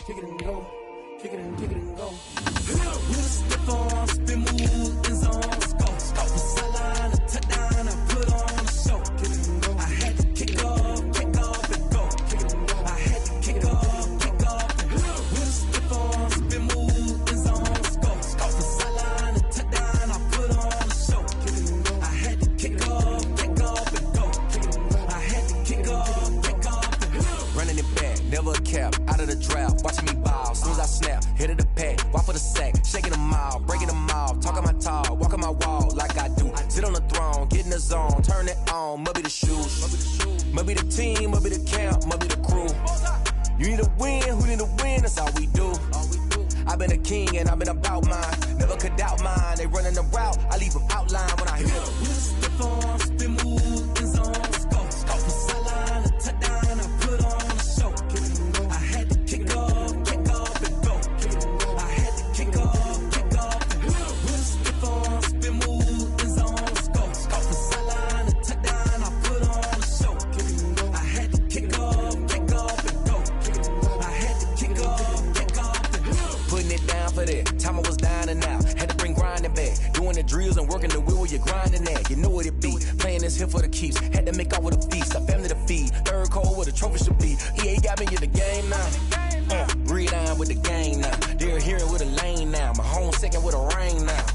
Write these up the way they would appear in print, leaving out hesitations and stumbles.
kick it and go. Kick it and go. With a stiff on, spin move in zone. Go. From sideline to touchdown, I put on a show. Kick it and go. I had to kick off and go. Kick it and go. I had to kick off and go. With a stiff on, spin move in zone. Go. From sideline to touchdown, I put on a show. Kick it and go. I had to kick off and go. Kick it and go. I had to kick off and go. Running it back, never a cap, out of the draft, watching me ball. Soon as I snap, hit of the pack, walk for the sack, shaking them all, breaking them all, talking my talk, walking my wall like I do. Sit on the throne, get in the zone, turn it on, must be the shoes, must be the team, must be the camp, must be the crew. You need a win, who need a win, that's all we do. I've been a king and I've been about mine, never could doubt mine. They running the route, I leave them outline when I hit them. With a stiff on, spin move in zone. Go. From sideline to touchdown, I put on a show. I had to kick off and go. Kick it and go. I had to kick off and go. With a stiff on, spin move in zone. Go. From sideline to touchdown, I put on a show. I had to kick off and go. Kick it and go. I had to kick off and go. Putting it down for that, time I was down and out. Had to bring grinding back, doing the drills and working the wheel where you're grinding at. You know what it be, playing this here for the keeps. Had to make out with a feast, a family to feed. Third cold where the trophy should be. EA got me in the game now. Read on with the game now. They're here with a lane now. My home second with a rain now.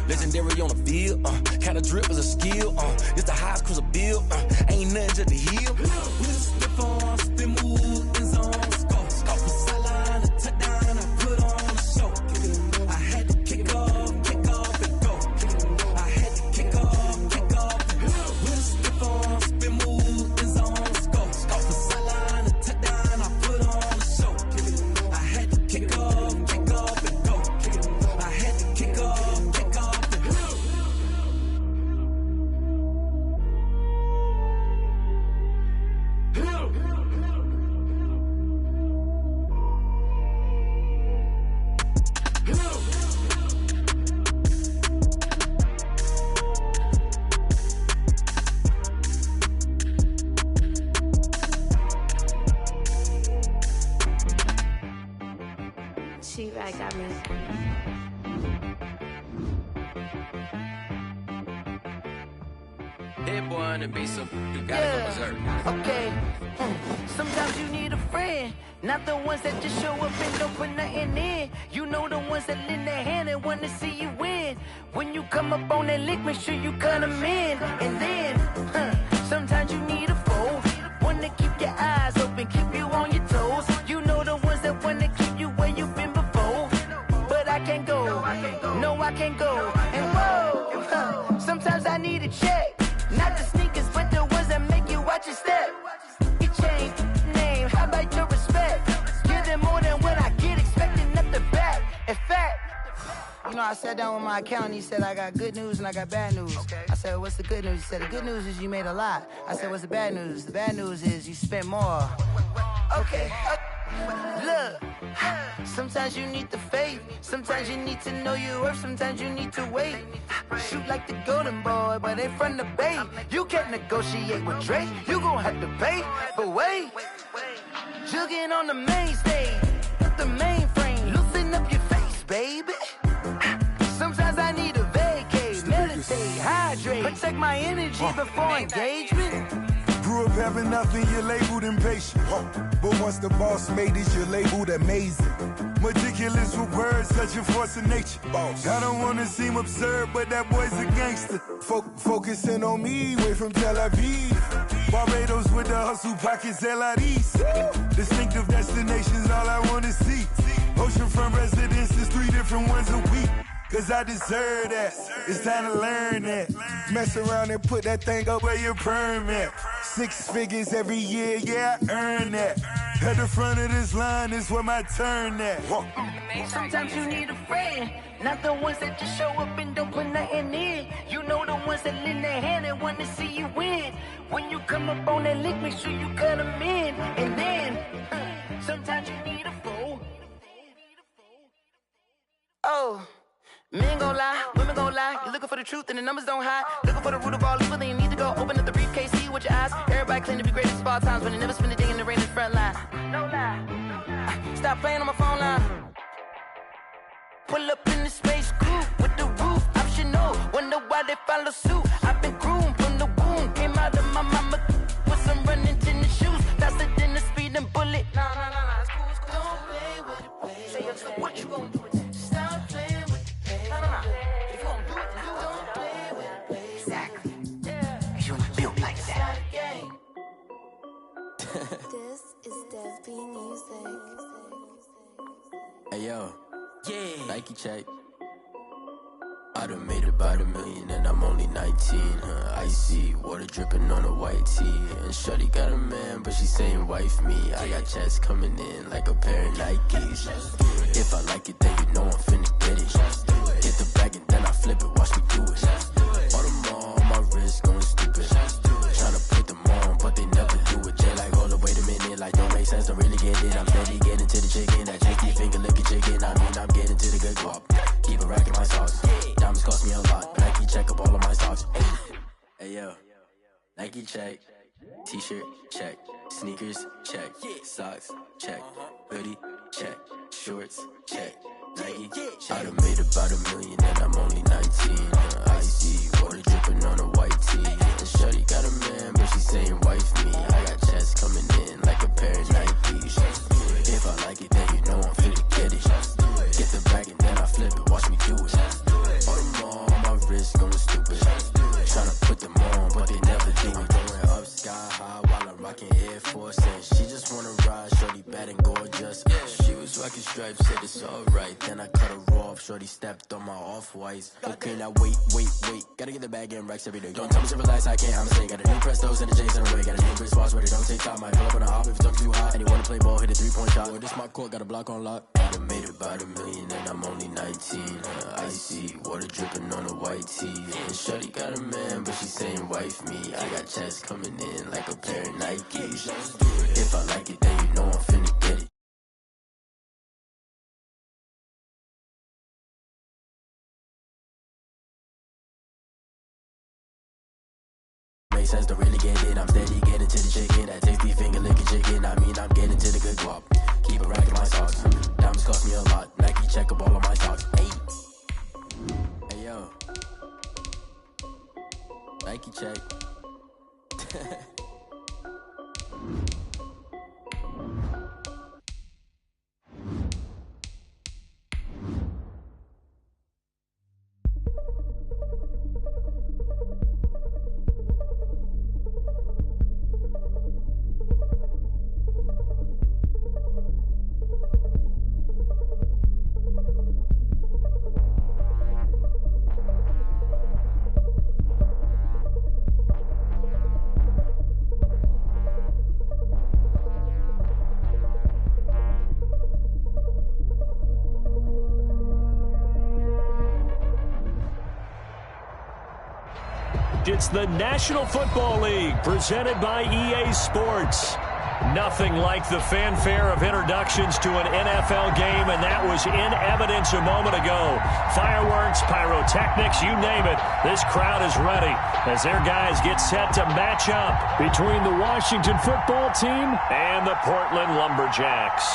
Legendary on the field, kind of drip is a skill. It's the highest cruiser bill, ain't nothing to the heel. With a stiff on, spin move in zone. Go. From sideline to touchdown, I put on a show. I had to kick off and go. I had to kick off and go. With a stiff on, spin move in zone. Go. From sideline to touchdown, I put on a show. I had to kick off and go. I had to kick off and go. She-Rag got me. Hit boy on the beat, so you gotta go berserk. Okay. Sometimes you need a friend, not the ones that just show up and don't put nothing in. You know the ones that lend their hand and want to see you win. When you come up on that lick, make sure you cut them in. And then, sometimes you need a foe, one to keep your eyes open, keep you on your toes. You know the ones that want to keep you where you've been before. But I can't go, no I can't go. And whoa, sometimes I need a check. Not the sneakers, but the ones that make you watch your step. You change name, how about your respect? Give them more than what I get, expecting nothing back. In fact, you know, I sat down with my accountant, he said, I got good news and I got bad news. I said, what's the good news? He said, the good news is you made a lot. I said, what's the bad news? The bad news is you spent more. Okay. Look, sometimes you need the faith, sometimes you need to know your worth, sometimes you need to wait. Shoot like the golden boy, but they from the bay. You can't negotiate with Drake, you gon' have to pay. But wait, jugging on the main stage, the mainframe, loosen up your face, baby. Sometimes I need a vacate, meditate, hydrate, protect my energy before engagement. Grew up having nothing, you're labeled impatient. But once the boss made it, you're labeled amazing. Meticulous with words, such a force of nature. I don't wanna seem absurd, but that boy's a gangster. Focusing on me, way from Tel Aviv. Barbados with the hustle pockets, LIDs. Distinctive destinations, all I wanna see. Oceanfront residences, 3 different ones a week. Cause I deserve that, it's time to learn that. Mess around and put that thing up where your permit. 6 figures every year, yeah, I earn that. At the front of this line is where my turn at. Sometimes you need a friend, not the ones that just show up and don't put nothing in. You know the ones that lend their hand and want to see you win. When you come up on that lick, make sure you cut them in. And then, sometimes you need a foe. Oh. Men gon' lie, women gon' lie. You looking for the truth and the numbers don't hide. Looking for the root of all evil, then you need to go open up the briefcase, see with your eyes. Everybody claim to be greatest of all times, but they never spend a day in the rain in the front line. No lie. Stop playing on my phone line. Pull up in the space coupe with the roof optional. Wonder why they follow suit. I've been groomed from the womb. Came out of my mama with some running tennis shoes. Faster than the speeding bullet. Nah, it's cool, it's cool. Don't play with it, play. Say what you gon' do with it? Stop playing with it, play. Nah. If you gon' do it, then do it. Don't play with it, play. Exactly. Yeah. You ain't built like that. This is Dev B Music. Hey yo, yeah. Nike check. I done made about $1 million and I'm only 19. Icy water dripping on a white tee. And shorty got a man, but she saying wife me. I got checks coming in like a pair of Nikes. If I like it, then you know I'm finna get it. Get the bag and then I flip it, watch me do it. All them on my wrist going stupid. Tryna put them on, but they never do it. Jay like, hold up, wait a minute, like don't make sense, don't really get it. I'm steady getting to the chicken, that tasty finger licking chicken. I mean, I'm getting to the good guap. Keep a rack in my socks. Diamonds cost me a lot. Nike check up all of my socks. Hey yo, Nike check. T-shirt check. Sneakers check. Socks check. Hoodie check. Shorts check. Nike. I done made about $1 million and I'm only 19. Icy water dripping on a white tee. And shorty got a man, but she saying wife me. I got checks coming in like a pair of Nikes. If I like it, then you know I'm finna get it. Get the bag and then I flip it, watch me do it. All them on my wrist going stupid. Tryna put them on, but they never do it. Going up sky high while I'm rocking Air Force. And she just wanna ride, shorty bad and gorgeous. She was rocking stripes, said it's alright. Then I cut her off, shorty stepped on my off-whites. Okay, now wait. Gotta get the bag and racks every day. Don't tell me to relax, I can't, I'm saying. Got a new Prestos and a J's in a way. Got a new wristwatch, but it don't take time. Might pull up on a hop if it's talking too hot. And you wanna play ball, hit a 3-point shot. Well, this my court, got a block on lock. I done made about $1 million and I'm only 19. Icy water dripping on a white tee. And shorty got a man, but she saying wife me. I got checks coming in like a pair of Nikes. If I like it, then you know I'm finna get it. Makes sense to really get it. I'm steady getting to the chicken. That tasty finger licking chicken. I mean, I'm getting to the good guap. Keep a rack in my socks. Diamonds cost me a lot. Nike check up all of my socks. Hey yo, Nike check. It's the National Football League presented by EA Sports. Nothing like the fanfare of introductions to an NFL game, and that was in evidence a moment ago. Fireworks, pyrotechnics, you name it. This crowd is ready as their guys get set to match up between the Washington football team and the Portland Lumberjacks.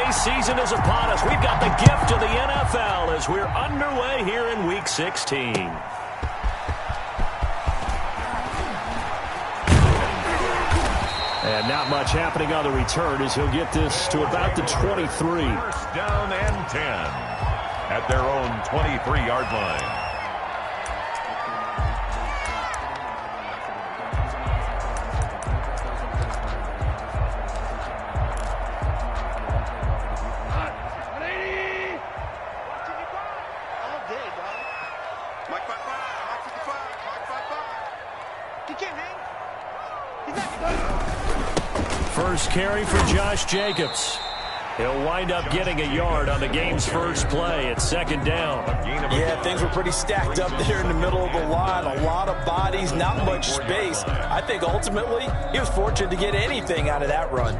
Season is upon us. We've got the gift of the NFL as we're underway here in Week 16. And not much happening on the return as he'll get this to about the 23. First down and 10 at their own 23-yard line. First carry for Josh Jacobs. He'll wind up getting a yard on the game's first play. It's second down. Yeah, things were pretty stacked up there in the middle of the line. A lot of bodies, not much space. I think ultimately he was fortunate to get anything out of that run.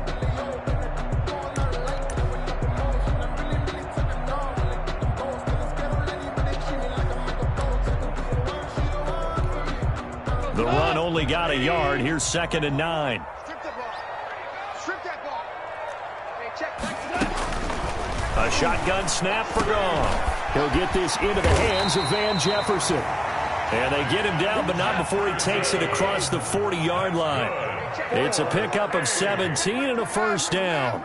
The run only got a yard. Here's 2nd and 9. A shotgun snap for Goff. He'll get this into the hands of Van Jefferson. And they get him down, but not before he takes it across the 40-yard line. It's a pickup of 17 and a first down.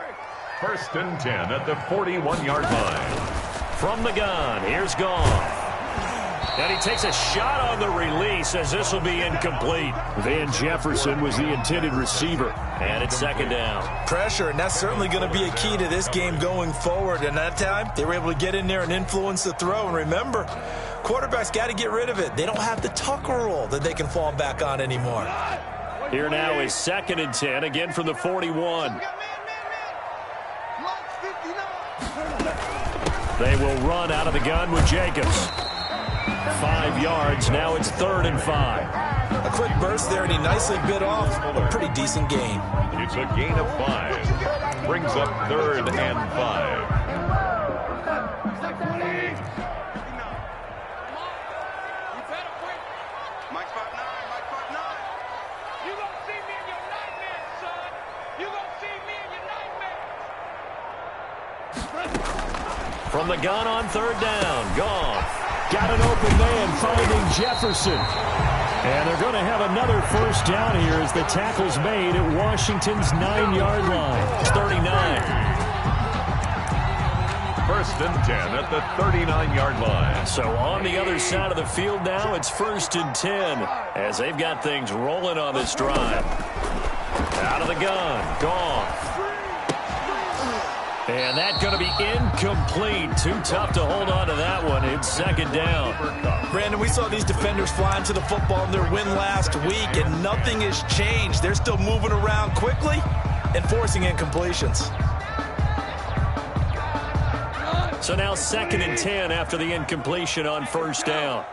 1st and 10 at the 41-yard line. From the gun, here's Goff. And he takes a shot on the release as this will be incomplete. Van Jefferson was the intended receiver. And it's 2nd down. Pressure, and that's certainly going to be a key to this game going forward. And that time, they were able to get in there and influence the throw. And remember, quarterbacks got to get rid of it. They don't have the Tucker rule that they can fall back on anymore. Here now is 2nd and 10, again from the 41. They will run out of the gun with Jacobs. 5 yards. Now it's 3rd and 5. A quick burst there, and he nicely bit off a pretty decent gain. It's a gain of 5. Brings up 3rd and 5. From the gun on 3rd down. Goff. Got an open man finding Jefferson. And they're going to have another first down here as the tackle's made at Washington's 9-yard line. It's 39. 1st and 10 at the 39-yard line. So on the other side of the field now, it's 1st and 10 as they've got things rolling on this drive. Out of the gun. Goff. And that's going to be incomplete. Too tough to hold on to that one. It's 2nd down. Brandon, we saw these defenders flying to the football in their win last week, and nothing has changed. They're still moving around quickly and forcing incompletions. So now 2nd and 10 after the incompletion on 1st down.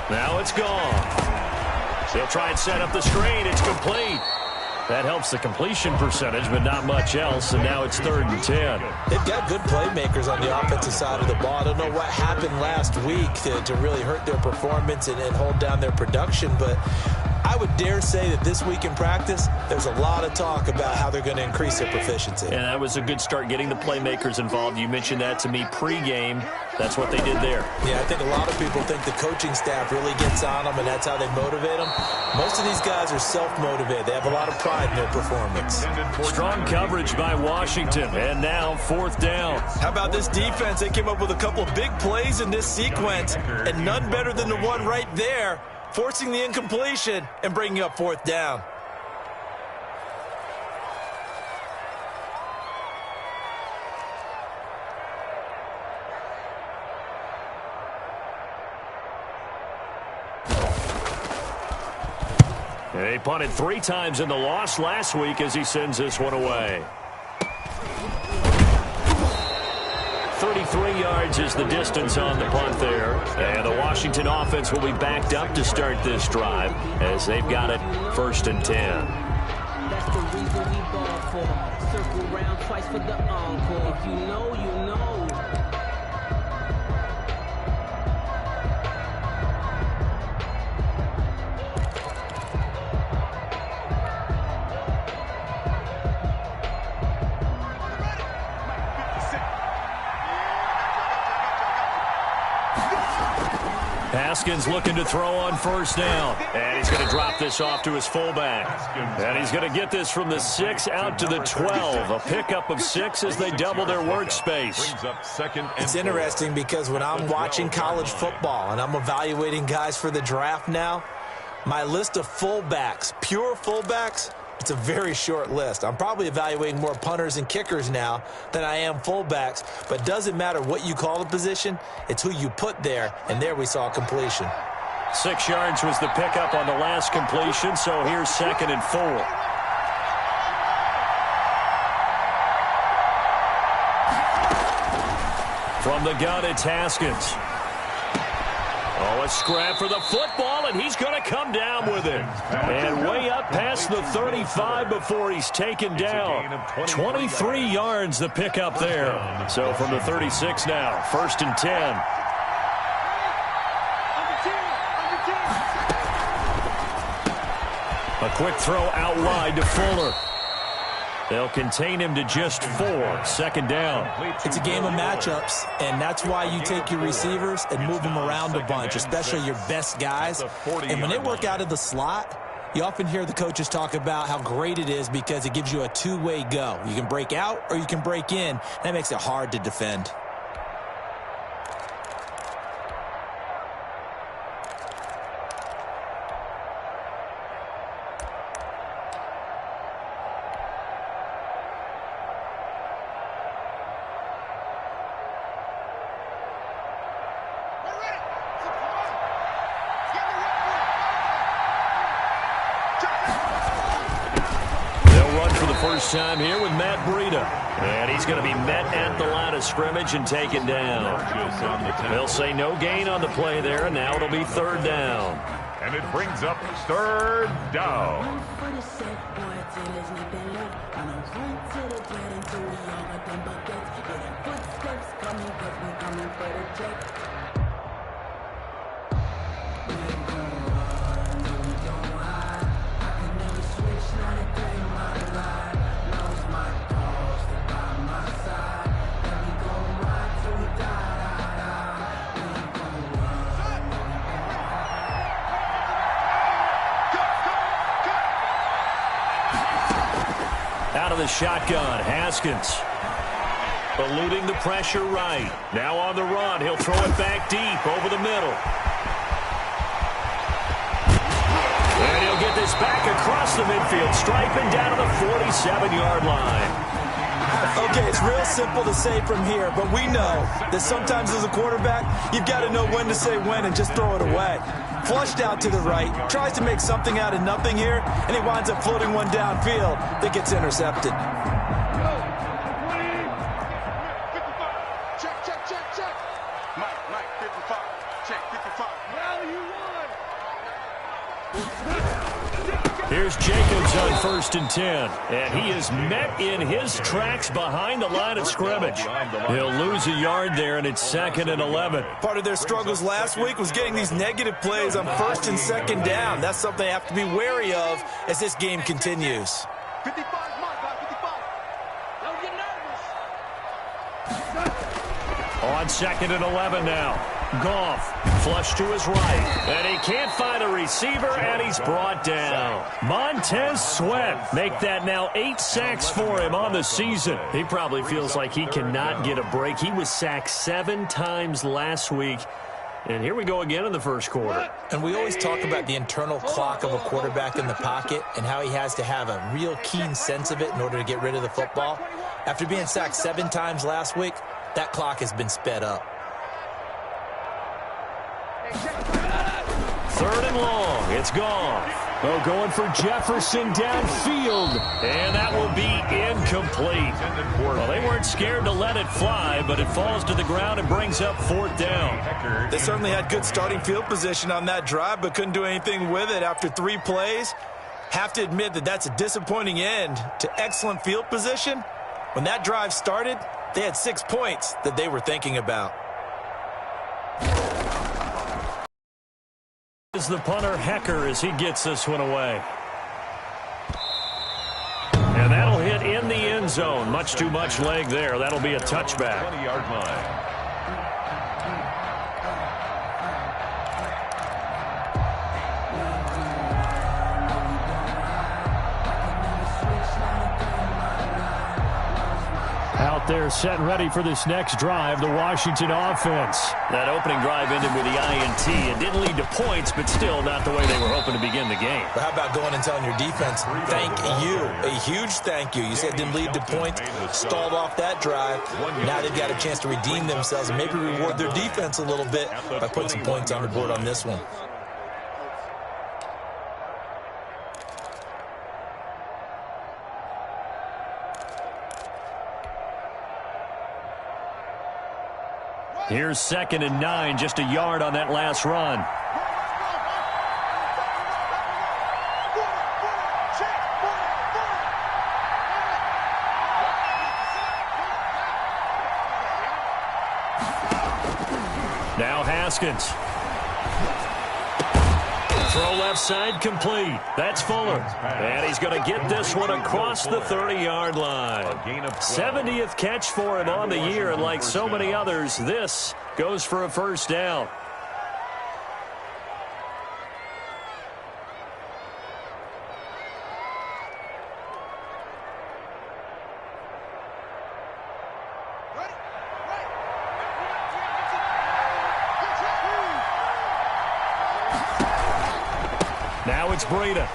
Now it's gone. They'll try and set up the screen. It's complete. That helps the completion percentage, but not much else, and now it's 3rd and 10. They've got good playmakers on the offensive side of the ball. I don't know what happened last week to really hurt their performance and hold down their production, but I would dare say that this week in practice, there's a lot of talk about how they're going to increase their proficiency. And that was a good start, getting the playmakers involved. You mentioned that to me pregame. That's what they did there. Yeah, I think a lot of people think the coaching staff really gets on them, and that's how they motivate them. Most of these guys are self-motivated. They have a lot of pride in their performance. Strong coverage by Washington, and now 4th down. How about this defense? They came up with a couple of big plays in this sequence, and none better than the one right there, forcing the incompletion and bringing up 4th down. They punted 3 times in the loss last week as he sends this one away. 33 yards is the distance on the punt there. And the Washington offense will be backed up to start this drive as they've got it 1st and 10. That's the reason we ball for. Circle round twice for the encore. If you know, you know. Haskins looking to throw on 1st down. And he's going to drop this off to his fullback. And he's going to get this from the 6 out to the 12. A pickup of 6 as they double their workspace. It's interesting because when I'm watching college football and I'm evaluating guys for the draft now, my list of fullbacks, pure fullbacks, it's a very short list. I'm probably evaluating more punters and kickers now than I am fullbacks, but it doesn't matter what you call the position, it's who you put there, and there we saw completion. 6 yards was the pickup on the last completion, so here's 2nd and 4. From the gun, it's Haskins. Oh, a scrap for the football, and he's going to come down with it. And way up past the 35 before he's taken down. 23 yards the pickup there. So from the 36 now, 1st and 10. A quick throw out wide to Fuller. They'll contain him to just 4. 2nd down. It's a game of matchups, and that's why you take your receivers and move them around a bunch, especially your best guys. And when they work out of the slot, you often hear the coaches talk about how great it is because it gives you a two-way go. You can break out or you can break in. That makes it hard to defend. First time here with Matt Breida. And he's going to be met at the line of scrimmage and taken down. They'll say no gain on the play there, and now it'll be 3rd down. And it brings up 3rd down. Out of the shotgun, Haskins. Eluding the pressure right. Now on the run. He'll throw it back deep over the middle. And he'll get this back across the midfield, striping down to the 47-yard line. Okay, it's real simple to say from here, but we know that sometimes as a quarterback, you've got to know when to say when and just throw it away. Flushed out to the right, tries to make something out of nothing here, and he winds up floating one downfield that gets intercepted. Check. Mike, 55. Check, 55. Well, you won. Here's Jacobs on 1st and 10. And he is met in his tracks behind the line of scrimmage. He'll lose a yard there, and it's 2nd and 11. Part of their struggles last week was getting these negative plays on 1st and 2nd down. That's something they have to be wary of as this game continues. 55, Mike, 55. Don't get nervous. On 2nd and 11 now. Goff, flush to his right, and he can't find a receiver, and he's brought down. Montez Sweat make that now 8 sacks for him on the season. He probably feels like he cannot get a break. He was sacked 7 times last week, and here we go again in the first quarter. And we always talk about the internal clock of a quarterback in the pocket and how he has to have a real keen sense of it in order to get rid of the football. After being sacked 7 times last week, that clock has been sped up. 3rd and long. It's Goff. Oh, going for Jefferson downfield. And that will be incomplete. Well, they weren't scared to let it fly, but it falls to the ground and brings up 4th down. They certainly had good starting field position on that drive, but couldn't do anything with it after 3 plays. Have to admit that that's a disappointing end to excellent field position. When that drive started, they had 6 points that they were thinking about. Is the punter Hecker as he gets this one away. And that'll hit in the end zone. Much too much leg there. That'll be a touchback. 20-yard line. Out there set and ready for this next drive, the Washington offense. That opening drive ended with the INT. It didn't lead to points, but still not the way they were hoping to begin the game. But how about going and telling your defense, thank you, a huge thank you. You said it didn't lead to points, stalled off that drive. Now they've got a chance to redeem themselves and maybe reward their defense a little bit by putting some points on the board on this one. Here's 2nd and 9, just a yard on that last run. Now Haskins. Throw left side complete. That's Fuller. And he's going to get this one across the 30-yard line. 70th catch for him on the year, and like so many others, this goes for a first down. Now it's Breida.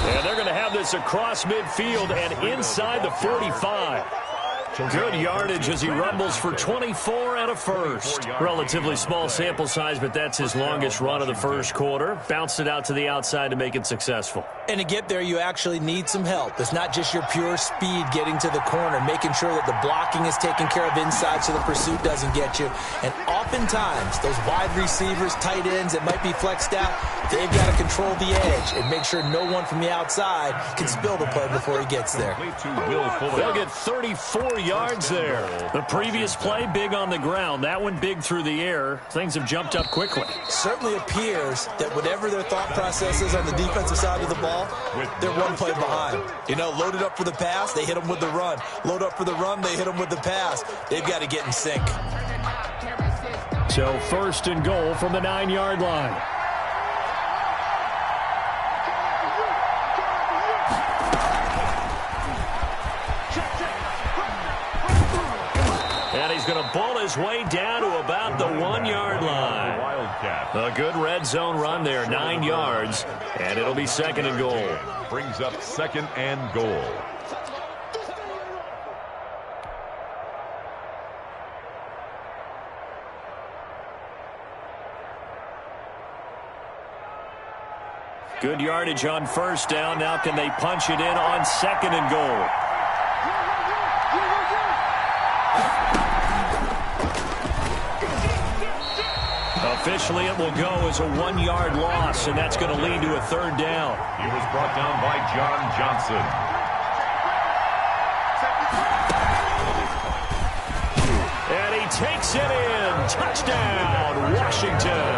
And they're going to have this across midfield and inside the 45. Good yardage as he rumbles for 24 and a first. Relatively small sample size, but that's his longest run of the first quarter. Bounced it out to the outside to make it successful. And to get there, you actually need some help. It's not just your pure speed getting to the corner, making sure that the blocking is taken care of inside so the pursuit doesn't get you. And oftentimes, those wide receivers, tight ends that might be flexed out, they've got to control the edge and make sure no one from the outside can spill the play before he gets there. They'll get 34 yards there. The previous play, big on the ground. That one big through the air. Things have jumped up quickly. Certainly appears that whatever their thought process is on the defensive side of the ball, they're one play behind. You know, loaded up for the pass, they hit them with the run. Load up for the run, they hit them with the pass. They've got to get in sync. So 1st and goal from the 9-yard line. And he's going to ball his way down to about the 1-yard line. A good red zone run there, 9 yards, and it'll be 2nd and goal. Brings up 2nd and goal. Good yardage on 1st down. Now can they punch it in on 2nd and goal? Officially, it will go as a 1-yard loss, and that's going to lead to a 3rd down. He was brought down by John Johnson. And he takes it in. Touchdown, Washington.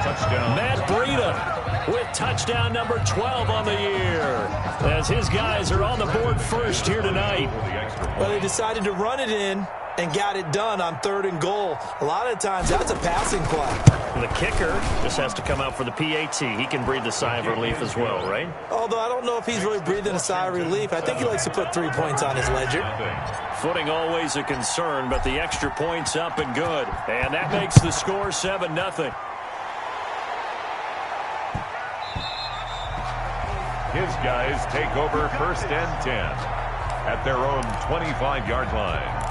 Touchdown. Matt Breida with touchdown number 12 on the year, as his guys are on the board first here tonight. Well, they decided to run it in and got it done on 3rd and goal. A lot of times, that's a passing play. The kicker just has to come out for the PAT. He can breathe a sigh of relief as well, right? Although I don't know if he's really breathing a sigh of relief. I think he likes to put 3 points on his ledger. Footing always a concern, but the extra point's up and good. And that makes the score 7-0. His guys take over 1st and 10 at their own 25-yard line.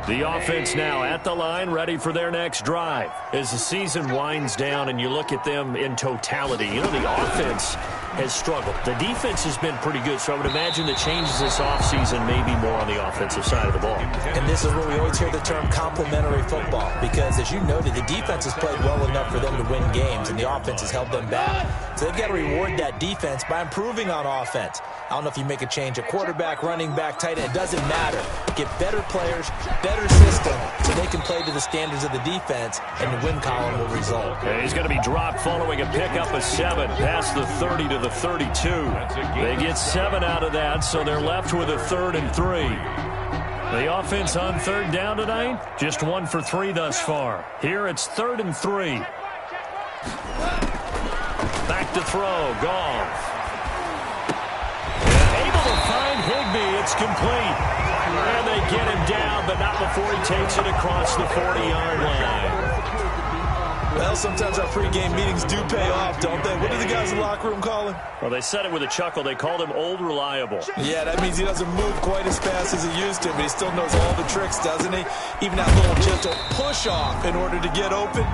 The offense now at the line, ready for their next drive. As the season winds down and you look at them in totality, you know, the offense has struggled. The defense has been pretty good, so I would imagine the changes this offseason may be more on the offensive side of the ball. And this is where we always hear the term complementary football, because as you noted, the defense has played well enough for them to win games, and the offense has held them back. So they've got to reward that defense by improving on offense. I don't know if you make a change at quarterback, running back, tight end. It doesn't matter. Get better players, better system, so they can play to the standards of the defense, and the win column will result. Yeah, he's going to be dropped following a pickup of 7 past the 30 to the 32. They get 7 out of that, so they're left with a 3rd and 3. The offense on 3rd down tonight, just 1 for 3 thus far. Here it's 3rd and 3. Back to throw, Goff. Able to find Higbee, it's complete. And they get him down, but not before he takes it across the 40-yard line. Well, sometimes our pregame meetings do pay off, don't they? What do the guys in the locker room call him? Well, they said it with a chuckle. They called him Old Reliable. Yeah, that means he doesn't move quite as fast as he used to, but he still knows all the tricks, doesn't he? Even that little gentle push-off in order to get open,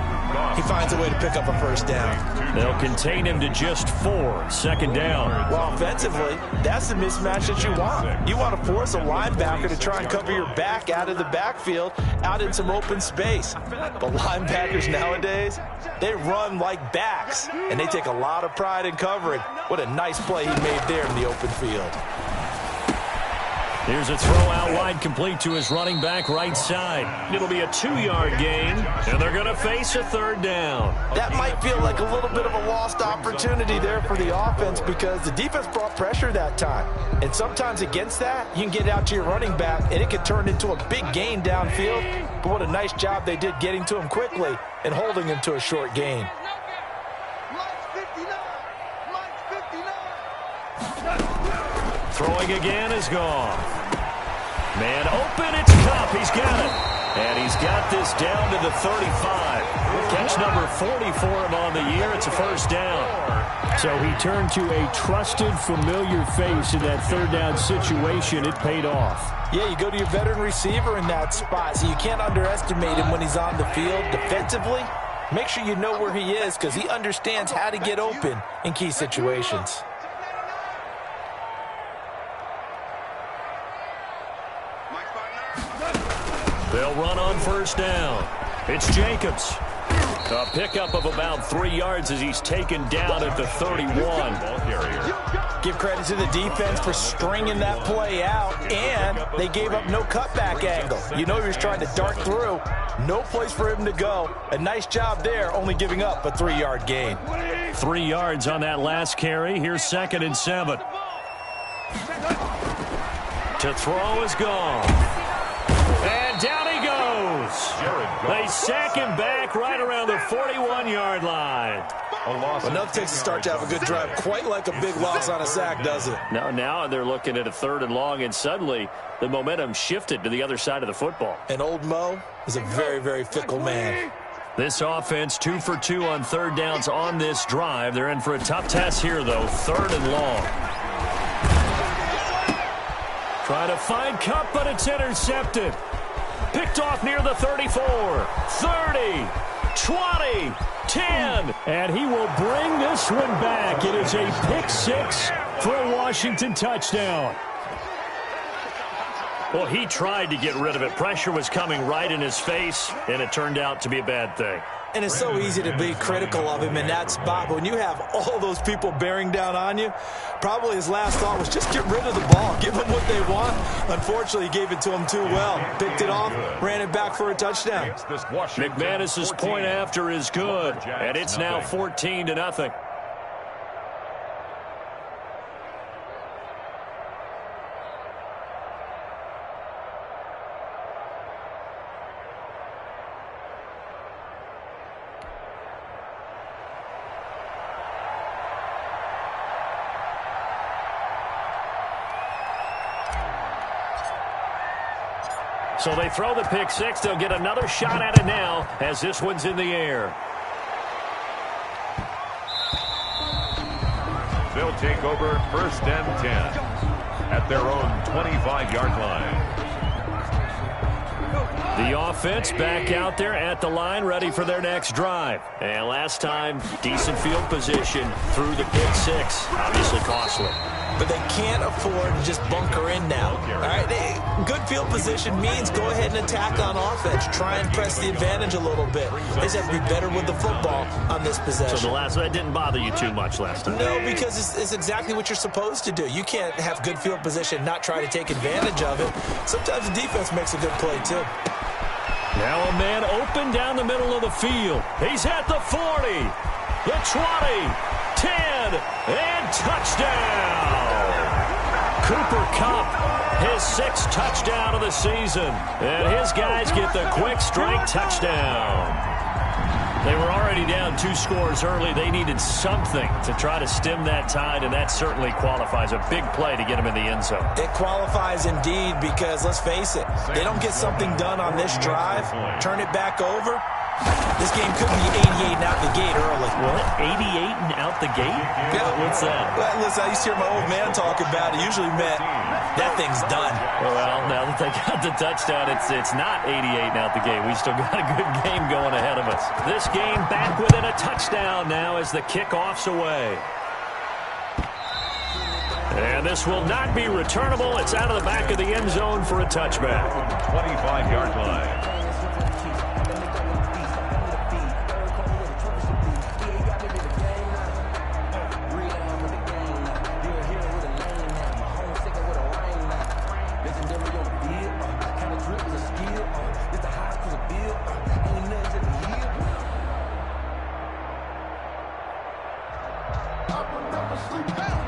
he finds a way to pick up a first down. They'll contain him to just 4, second down. Well, offensively, that's the mismatch that you want. You want to force a linebacker to try and cover your back out of the backfield, out in some open space. But linebackers nowadays, they run like backs, and they take a lot of pride in covering. What a nice play he made there in the open field. Here's a throw out wide, complete to his running back right side. It'll be a 2-yard gain, and they're going to face a third down. That might feel like a little bit of a lost opportunity there for the offense because the defense brought pressure that time. And sometimes against that, you can get out to your running back, and it can turn into a big gain downfield. But what a nice job they did getting to him quickly and holding him to a short gain. Throwing again is gone. Man open, it's Cup. He's got it. And he's got this down to the 35. Catch number 40 for him on the year. It's a first down. So he turned to a trusted, familiar face in that third down situation. It paid off. Yeah, you go to your veteran receiver in that spot, so you can't underestimate him when he's on the field defensively. Make sure you know where he is because he understands how to get open in key situations. They'll run on first down. It's Jacobs. A pickup of about 3 yards as he's taken down at the 31. Give credit to the defense for stringing that play out, and they gave up no cutback angle. You know he was trying to dart through. No place for him to go. A nice job there, only giving up a 3-yard gain. 3 yards on that last carry. Here's 2nd and 7. To throw is gone. And down he goes. They sack him back right around the 41-yard line. Enough takes to start to have a good drive. Quite like a big loss on a sack, does it? Now they're looking at a 3rd and long, and suddenly the momentum shifted to the other side of the football. And old Mo is a very, very fickle man. This offense 2 for 2 on third downs on this drive. They're in for a tough task here, though. 3rd and long. Trying to find Cup, but it's intercepted. Picked off near the 34, 30, 20, 10. And he will bring this one back. It is a pick 6 for a Washington touchdown. Well, he tried to get rid of it. Pressure was coming right in his face, and it turned out to be a bad thing. And it's so easy to be critical of him in that spot. But when you have all those people bearing down on you, probably his last thought was just get rid of the ball. Give them what they want. Unfortunately, he gave it to them too well. Picked it off, ran it back for a touchdown. McManus's point after is good, and it's now 14-0. So they throw the pick 6. They'll get another shot at it now as this one's in the air. They'll take over 1st and 10 at their own 25-yard line. The offense back out there at the line, ready for their next drive. And last time, decent field position through the pick 6. Obviously costly. But they can't afford to just bunker in now. All right, good field position means go ahead and attack on offense. Try and press the advantage a little bit. They just have to be better with the football on this possession. So that didn't bother you too much last time? No, because it's exactly what you're supposed to do. You can't have good field position, not try to take advantage of it. Sometimes the defense makes a good play, too. Now a man open down the middle of the field. He's at the 40, the 20, 10, and touchdown. Cooper Kupp, his 6th touchdown of the season. And his guys get the quick strike touchdown. They were already down 2 scores early. They needed something to try to stem that tide, and that certainly qualifies. A big play to get them in the end zone. It qualifies indeed because, let's face it, they don't get something done on this drive, turn it back over, This game could be 88 and out the gate early. What? 88 and out the gate? Yeah. What's that? Well, listen, I used to hear my old man talk about it. Usually meant that thing's done. Well, now that they got the touchdown, it's not 88 and out the gate. We still got a good game going ahead of us. This game back within a touchdown now as the kickoff's away. And this will not be returnable. It's out of the back of the end zone for a touchback. 25-yard line.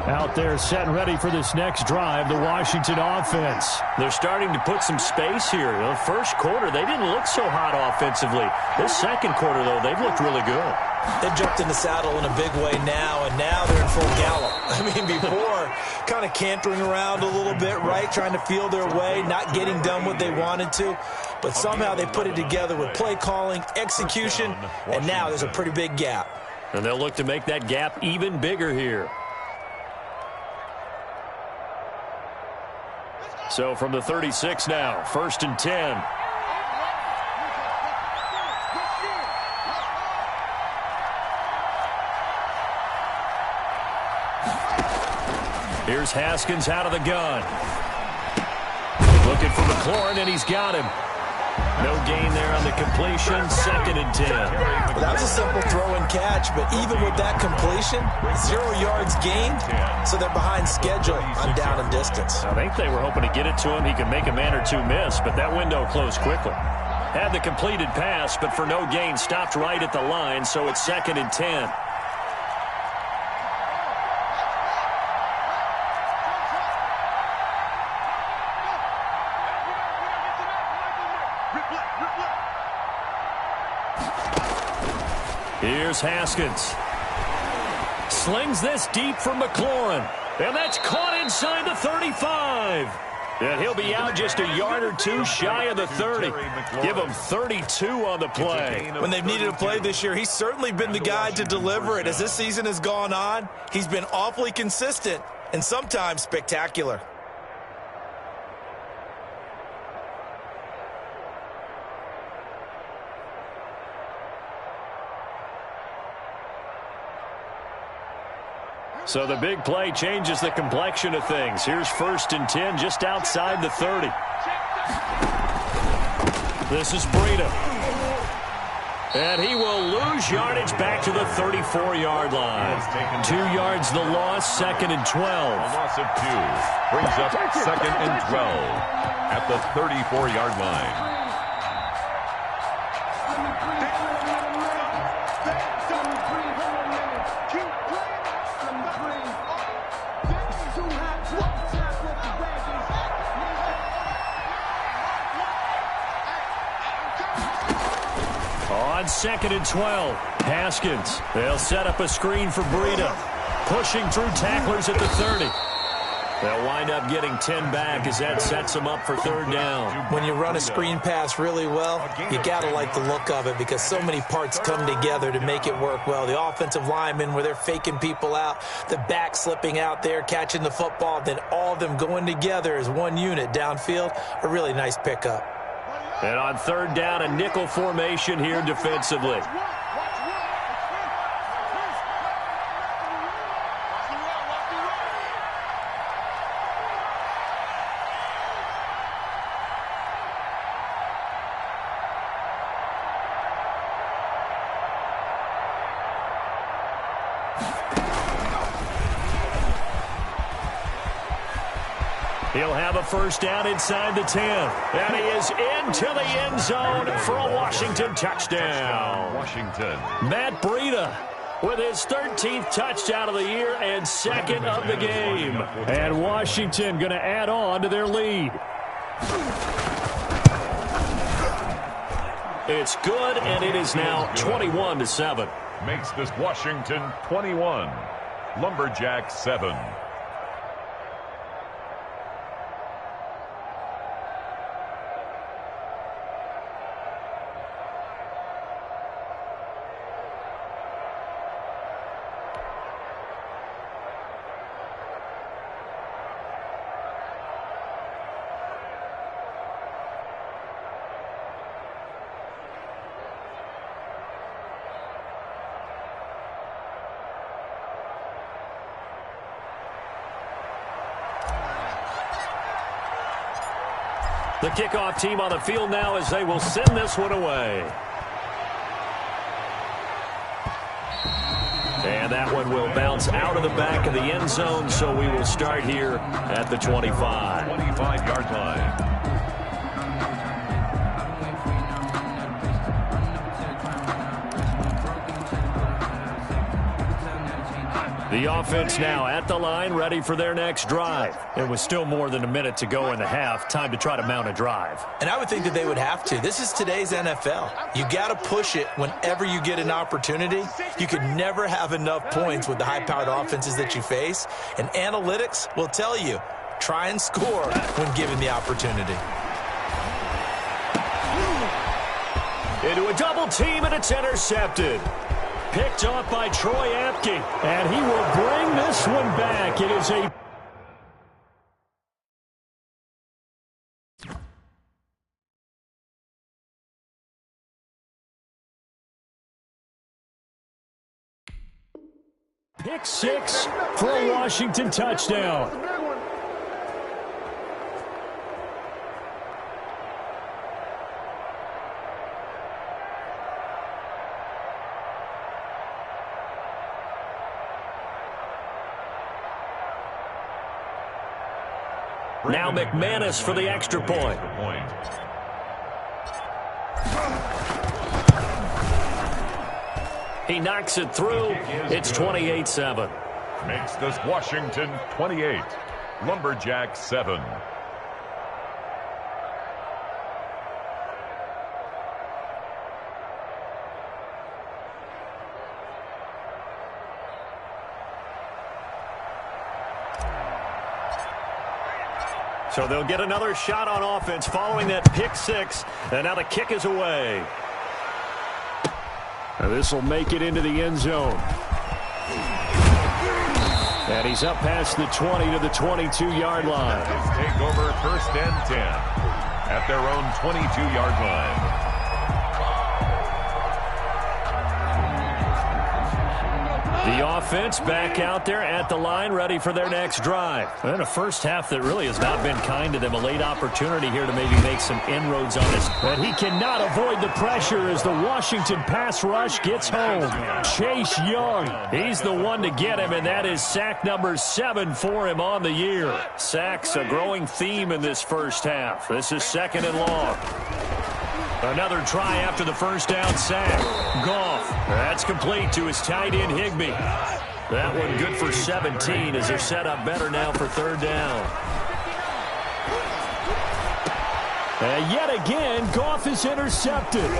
Out there set and ready for this next drive, the Washington offense. They're starting to put some space here. The first quarter, they didn't look so hot offensively. This second quarter, though, they've looked really good. They've jumped in the saddle in a big way now, and now they're in full gallop. I mean, before, kind of cantering around a little bit, right, trying to feel their way, not getting done what they wanted to. But somehow they put it together with play calling, execution, and now there's a pretty big gap. And they'll look to make that gap even bigger here. So from the 36 now, 1st and 10. Here's Haskins out of the gun. Looking for McLaurin, and he's got him. No gain there on the completion, 2nd and 10. Well, that was a simple throw and catch, but even with that completion, 0 yards gained, so they're behind schedule on down and distance. I think they were hoping to get it to him. He could make a man or two miss, but that window closed quickly. Had the completed pass, but for no gain, stopped right at the line, so it's 2nd and 10. Here's Haskins. Slings this deep for McLaurin. And that's caught inside the 35. And he'll be out just a yard or two shy of the 30. Give him 32 on the play. When they've needed a play this year, he's certainly been the guy to deliver it. As this season has gone on, he's been awfully consistent and sometimes spectacular. So the big play changes the complexion of things. Here's 1st and 10 just outside the 30. This is Breida. And he will lose yardage back to the 34-yard line. 2 yards the loss, 2nd and 12. A loss of 2 brings up 2nd and 12 at the 34-yard line. On 2nd and 12, Haskins. They'll set up a screen for Breida. Pushing through tacklers at the 30. They'll wind up getting 10 back as that sets them up for 3rd down. When you run a screen pass really well, you got to like the look of it because so many parts come together to make it work well. The offensive linemen where they're faking people out, the back slipping out there, catching the football, then all of them going together as one unit downfield. A really nice pickup. And on 3rd down, a nickel formation here defensively. He'll have a 1st down inside the 10. And he is into the end zone for a Washington touchdown. Washington. Matt Breida with his 13th touchdown of the year and 2nd of the game. And Washington going to add on to their lead. It's good, and it is now 21-7. Makes this Washington 21. Lumberjack 7. The kickoff team on the field now as they will send this one away. And that one will bounce out of the back of the end zone, so we will start here at the 25. 25-yard line. The offense now at the line, ready for their next drive. It was still more than a minute to go in the half. Time to try to mount a drive. And I would think that they would have to. This is today's NFL. You got to push it whenever you get an opportunity. You could never have enough points with the high-powered offenses that you face. And analytics will tell you, try and score when given the opportunity. Into a double team, and it's intercepted. Picked off by Troy Apke. And he will bring this one back. It is a pick six for a Washington touchdown. Now McManus for the extra point. He knocks it through. It's 28-7. Makes this Washington 28. Lumberjack 7. So they'll get another shot on offense following that pick six. And now the kick is away. Now this will make it into the end zone. And he's up past the 20 to the 22-yard line. Take over 1st and 10 at their own 22-yard line. The offense back out there at the line, ready for their next drive. And a first half that really has not been kind to them. A late opportunity here to maybe make some inroads on this. But he cannot avoid the pressure as the Washington pass rush gets home. Chase Young. He's the one to get him, and that is sack number 7 for him on the year. Sacks a growing theme in this first half. This is 2nd and long. Another try after the first down sack. Goff. That's complete to his tight end, Higbee. That one good for 17 as they're set up better now for 3rd down. And yet again, Goff is intercepted.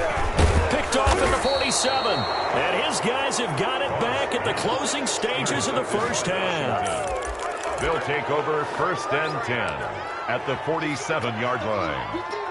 Picked off at the 47. And his guys have got it back at the closing stages of the first half. They'll take over 1st and 10 at the 47-yard line.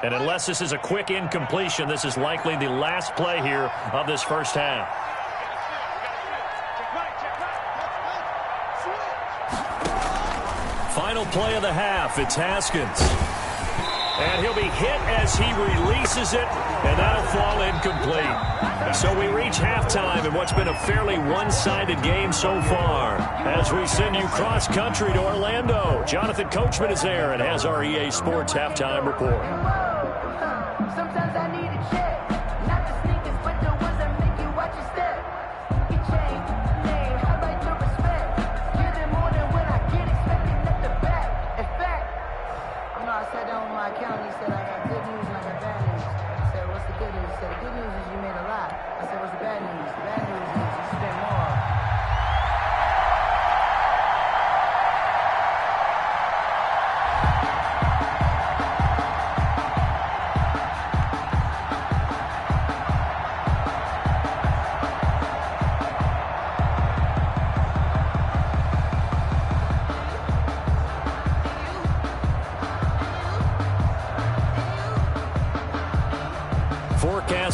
And unless this is a quick incompletion, this is likely the last play here of this first half. Final play of the half, it's Haskins. And he'll be hit as he releases it, and that'll fall incomplete. So we reach halftime in what's been a fairly one-sided game so far. As we send you cross-country to Orlando, Jonathan Coachman is there and has our EA Sports halftime report. Sometimes I need a check. Not the sneakers, but the ones that make you watch your step. Your chain, name, highlight your respect. Give them more than when I get expected at the back. In fact, I sat down with my accountant. He said, I got good news and I got bad news. I said, what's the good news? He said, the good news is you made a lot. I said, what's the bad news? The bad news is you spent more.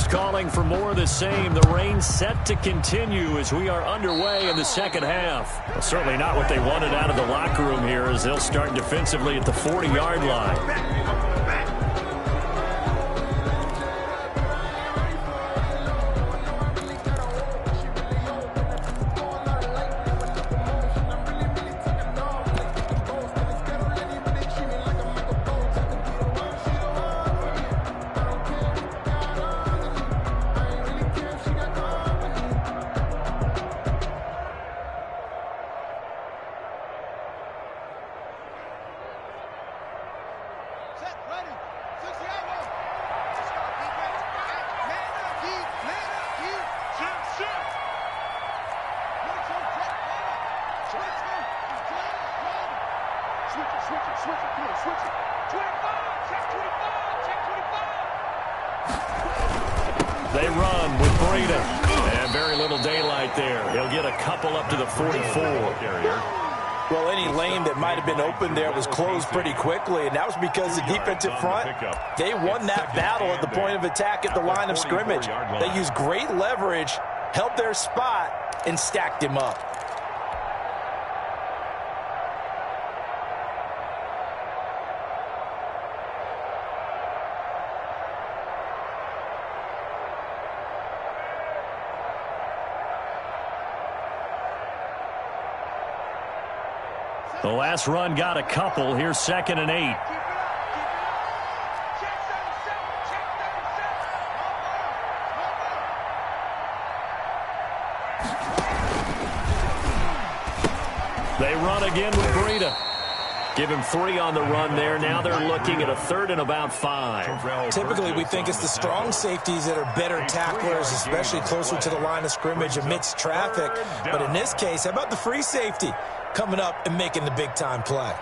refs calling for more of the same. The rain set to continue as we are underway in the second half. Well, certainly not what they wanted out of the locker room here as they'll start defensively at the 40-yard line. They run with Breida. And very little daylight there. He'll get a couple up to the 44. Well, any lane that might have been open there was closed pretty quickly, and that was because the defensive front, they won that battle at the point of attack at the line of scrimmage. They used great leverage, held their spot, and stacked him up. The last run got a couple. Here's 2nd and 8. They run again with Breida. Give him 3 on the run there. Now they're looking at a 3rd and about 5. Typically, we think it's the strong safeties that are better tacklers, especially closer to the line of scrimmage amidst traffic. But in this case, how about the free safety coming up and making the big-time play?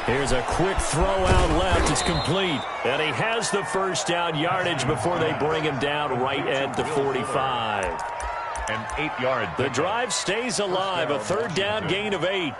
Here's a quick throw out left. It's complete. And he has the first down yardage before they bring him down right at the 45. An 8-yard. The drive stays alive. A 3rd down gain of 8.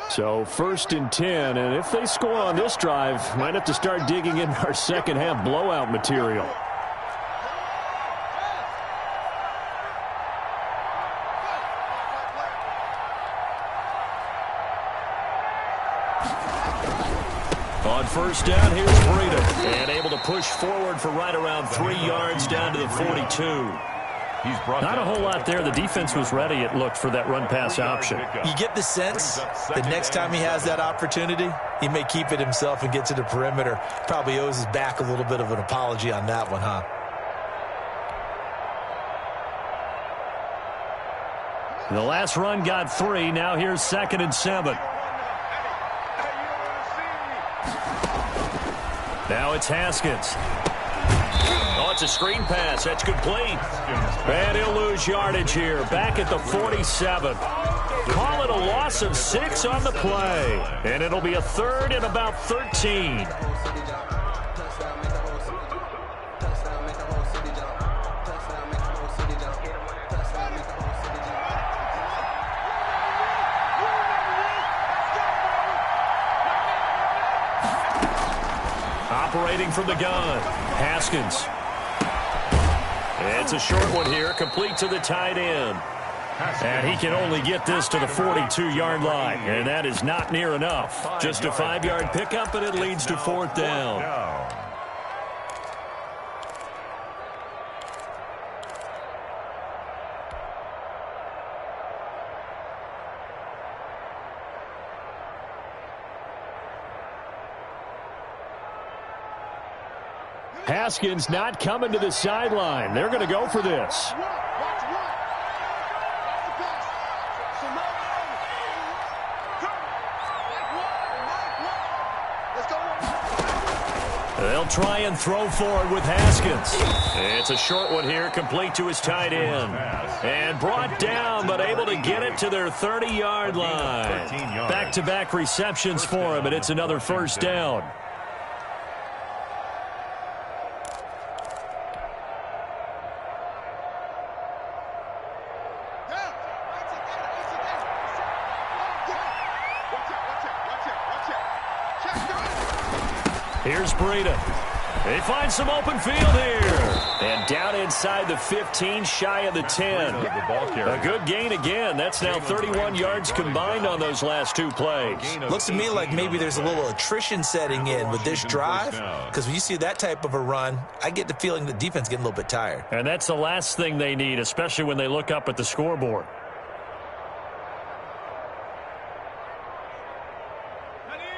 So 1st and 10, and if they score on this drive, might have to start digging in our second half blowout material. On 1st down, here's Breida, and able to push forward for right around 3 yards down to the 42. Not a whole lot there. The defense was ready, it looked, for that run-pass option. You get the sense that next time he has that opportunity, he may keep it himself and get to the perimeter. Probably owes his back a little bit of an apology on that one, huh? The last run got 3. Now here's 2nd and 7. Now it's Haskins. Oh, it's a screen pass. That's complete. And he'll lose yardage here. Back at the 47. Call it a loss of 6 on the play. And it'll be a 3rd and about 13. Operating from the gun, Haskins. It's a short one here, complete to the tight end. And he can only get this to the 42-yard line, and that is not near enough. Just a 5-yard pickup, and it leads to 4th down. Haskins not coming to the sideline. They're going to go for this. 2 They'll try and throw for it with Haskins. It's a short one here, complete to his tight end. And brought down, but able to get it to their 30-yard line. Back-to-back receptions for him, and it's another first down. Here's Breida. They find some open field here. And down inside the 15, shy of the 10. A good gain again. That's now 31 yards combined on those last two plays. Looks to me like maybe there's a little attrition setting in with this drive. Because when you see that type of a run, I get the feeling the defense is getting a little bit tired. And that's the last thing they need, especially when they look up at the scoreboard.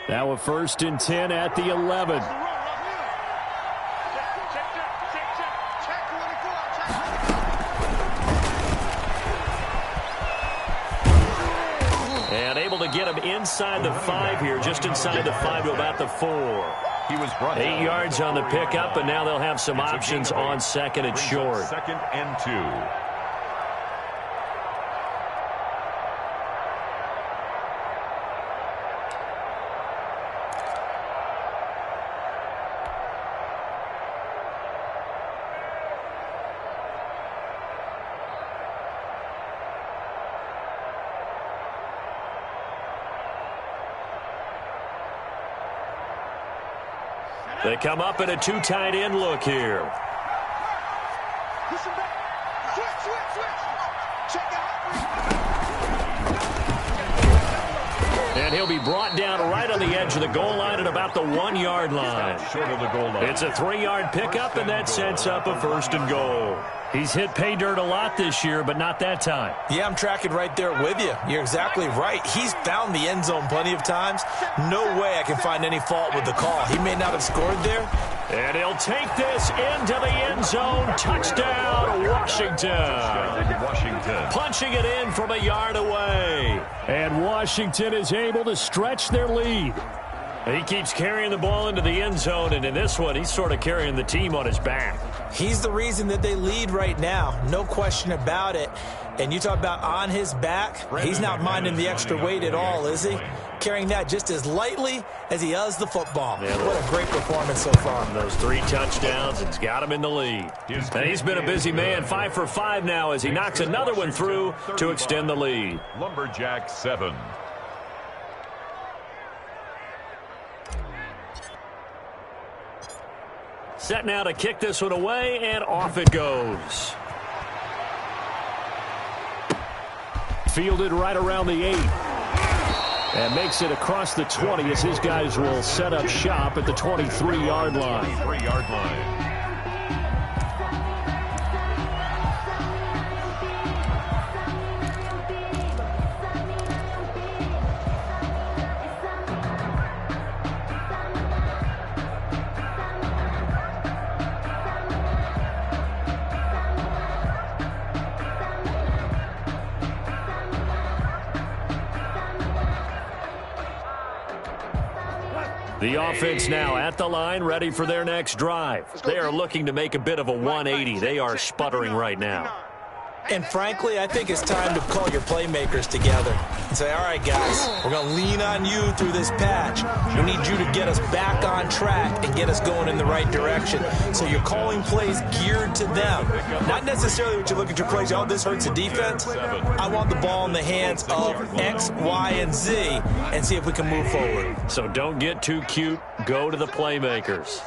Now a 1st and 10 at the 11. And able to get him inside the 5 here, just inside the 5 to about the 4. He was brought 8 yards on the pickup, and now they'll have some options on 2nd and short. 2nd and 2. They come up in a 2 tight end look here. And he'll be brought down right on the edge of the goal line at about the 1 yard line. Short of the goal line. It's a 3-yard pickup, and that sets up a 1st and goal. He's hit pay dirt a lot this year, but not that time. Yeah, I'm tracking right there with you. You're exactly right. He's found the end zone plenty of times. No way I can find any fault with the call. He may not have scored there. And he'll take this into the end zone. Touchdown, Washington. Punching it in from a yard away. And Washington is able to stretch their lead. He keeps carrying the ball into the end zone, and in this one, he's sort of carrying the team on his back. He's the reason that they lead right now. No question about it. And you talk about on his back, he's not minding the extra weight at all, is he? Carrying that just as lightly as he does the football. Yeah, what a great performance so far. Those 3 touchdowns, it's got him in the lead. And he's been a busy man, 5 for 5 now as he knocks another one through to extend the lead. Lumberjack 7. Set now to kick this one away, and off it goes. Fielded right around the 8. And makes it across the 20 as his guys will set up shop at the 23-yard line. 23-yard line. The offense now at the line, ready for their next drive. They are looking to make a bit of a 180. They are sputtering right now. And frankly, I think it's time to call your playmakers together and say, all right, guys, we're going to lean on you through this patch. We need you to get us back on track and get us going in the right direction. So you're calling plays geared to them. Not necessarily what you look at your plays, oh, this hurts the defense. I want the ball in the hands of X, Y, and Z and see if we can move forward. So don't get too cute. Go to the playmakers.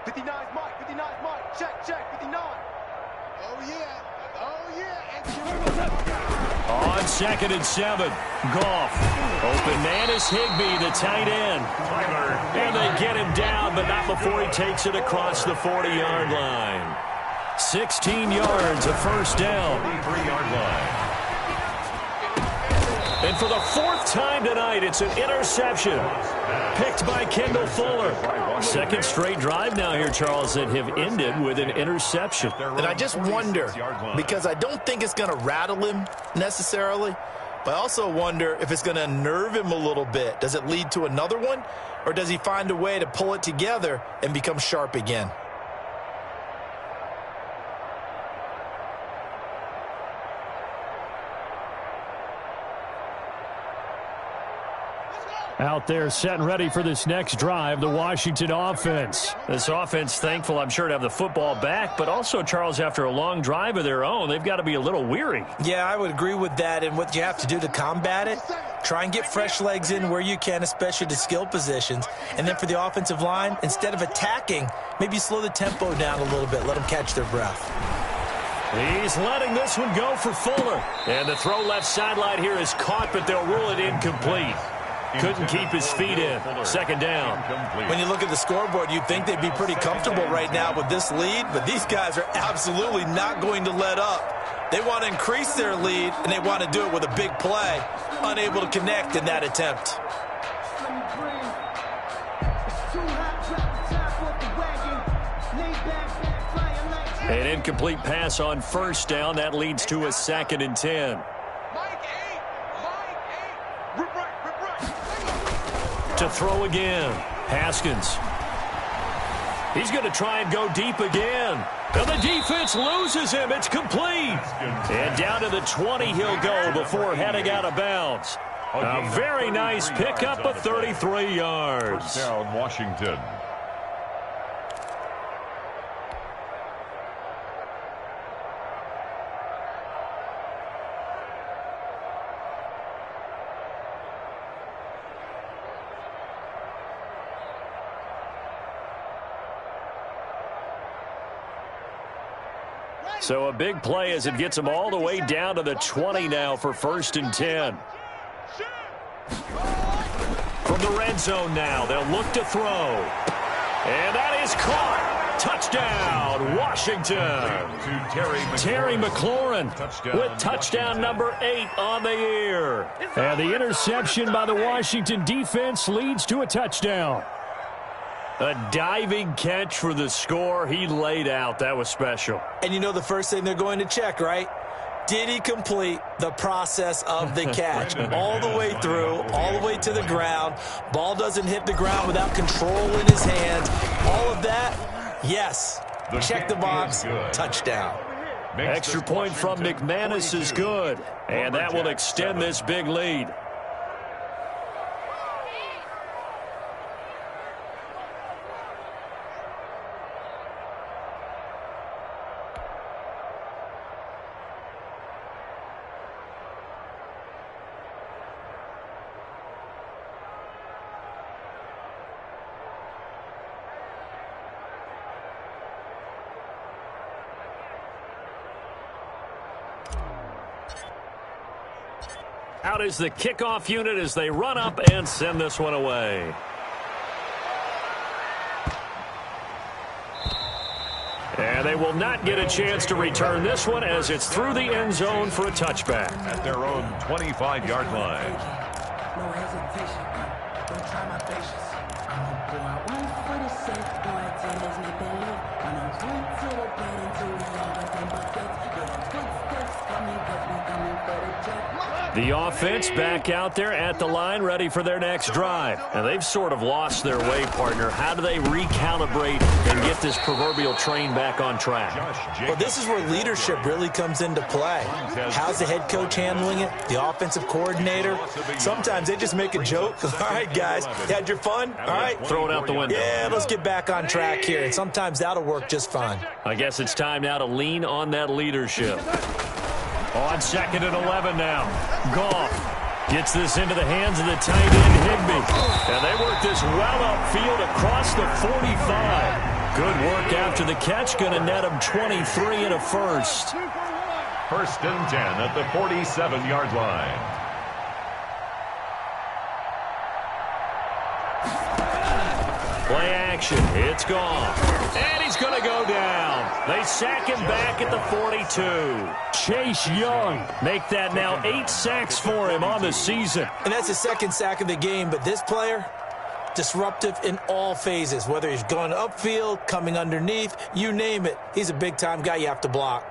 59 Mike, 59 Mike, check, 59. Oh, yeah. On 2nd and 7, Goff. Open man is Higbee, the tight end. And they get him down, but not before he takes it across the 40-yard line. 16 yards, a first down. 3-yard line. And for the 4th time tonight, it's an interception. Picked by Kendall Fuller. 2nd straight drive now here, Charles, that have ended with an interception. And I just wonder, because I don't think it's going to rattle him necessarily, But I also wonder if it's going to unnerve him a little bit. Does it lead to another one? Or does he find a way to pull it together and become sharp again? Out there set and ready for this next drive, the Washington offense. This offense thankful, I'm sure, to have the football back, but also, Charles, after a long drive of their own, they've got to be a little weary. Yeah, I would agree with that, and what you have to do to combat it, try and get fresh legs in where you can, especially to skill positions. And then for the offensive line, instead of attacking, maybe slow the tempo down a little bit, let them catch their breath. He's letting this one go for Fuller. And the throw left sideline here is caught, but they'll rule it incomplete. Couldn't keep his feet in. Second down. When you look at the scoreboard, you'd think they'd be pretty comfortable right now with this lead, but these guys are absolutely not going to let up. They want to increase their lead, and they want to do it with a big play. Unable to connect in that attempt. An incomplete pass on first down. That leads to a 2nd and 10. To throw again. Haskins. He's going to try and go deep again. And the defense loses him. It's complete. And down to the 20 he'll go before heading out of bounds. A very nice pickup of 33 yards. First down, Washington. So a big play as it gets them all the way down to the 20 now for 1st and 10. From the red zone now, they'll look to throw. And that is caught. Touchdown, Washington. Terry McLaurin with touchdown number 8 on the year. And the interception by the Washington defense leads to a touchdown. A diving catch for the score. He laid out. That was special. And you know the first thing they're going to check, right? Did he complete the process of the catch? All the way through, all the way to the ground. Ball doesn't hit the ground without control in his hands. All of that, yes. Check the box, touchdown. Extra point from McManus is good. And that will extend this big lead. Out is the kickoff unit as they run up and send this one away. And they will not get a chance to return this one as it's through the end zone for a touchback. At their own 25-yard line. No hesitation. Don't try my patience. I'm gonna go out one for the safe. Boy, tennis, make that live. I'm gonna run to the bed until we all got them buckets. Yeah, footsteps coming, cause we coming for the jet. The offense back out there at the line, ready for their next drive. And they've sort of lost their way, partner. How do they recalibrate and get this proverbial train back on track? Well, this is where leadership really comes into play. How's the head coach handling it? The offensive coordinator? Sometimes they just make a joke. All right, guys, you had your fun? All right. Throw it out the window. Yeah, let's get back on track here. And sometimes that'll work just fine. I guess it's time now to lean on that leadership. On 2nd and 11 now. Goff gets this into the hands of the tight end, Higbee. And they work this well upfield across the 45. Good work after the catch. Going to net him 23 and a first. 1st and 10 at the 47-yard line. Play action. It's gone. And he's going to go down. They sack him back at the 42. Chase Young. Make that now 8 sacks for him on the season. And that's his 2nd sack of the game. But this player, disruptive in all phases. Whether he's going upfield, coming underneath, you name it. He's a big-time guy you have to block.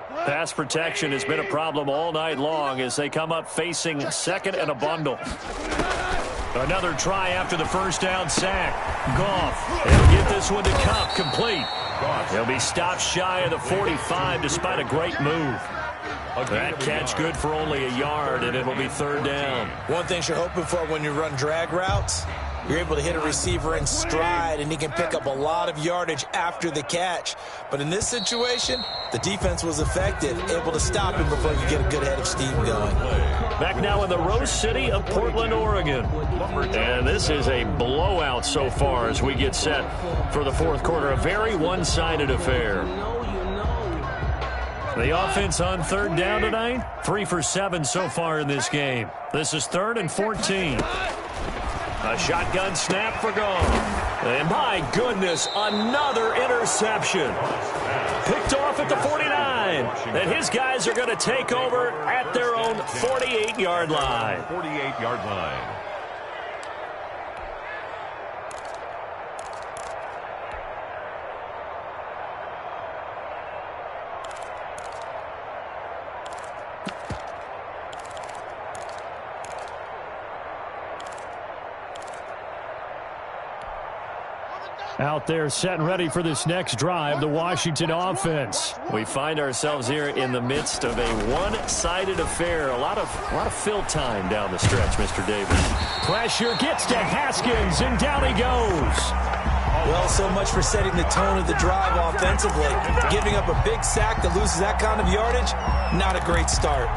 Pass protection has been a problem all night long as they come up facing second and a bundle. Another try after the first down sack. Goff, they'll get this one to Cup, complete. He'll be stopped shy of the 45 despite a great move. That catch good for only a yard, and it'll be third down. One thing you're hoping for when you run drag routes, you're able to hit a receiver in stride, and he can pick up a lot of yardage after the catch. But in this situation, the defense was effective, able to stop him before you get a good head of steam going. Back now in the Rose City of Portland, Oregon. And this is a blowout so far as we get set for the fourth quarter. A very one-sided affair. The offense on third down tonight, 3 for 7 so far in this game. This is 3rd and 14. A shotgun snap for Goff. And my goodness, another interception. Picked off at the 49. And his guys are going to take over at their own 48-yard line. 48-yard line. Out there set and ready for this next drive, the Washington offense. We find ourselves here in the midst of a one-sided affair. A lot of fill time down the stretch, Mr. Davis. Pressure gets to Haskins, and down he goes. Well, so much for setting the tone of the drive offensively. Giving up a big sack that loses that kind of yardage, not a great start.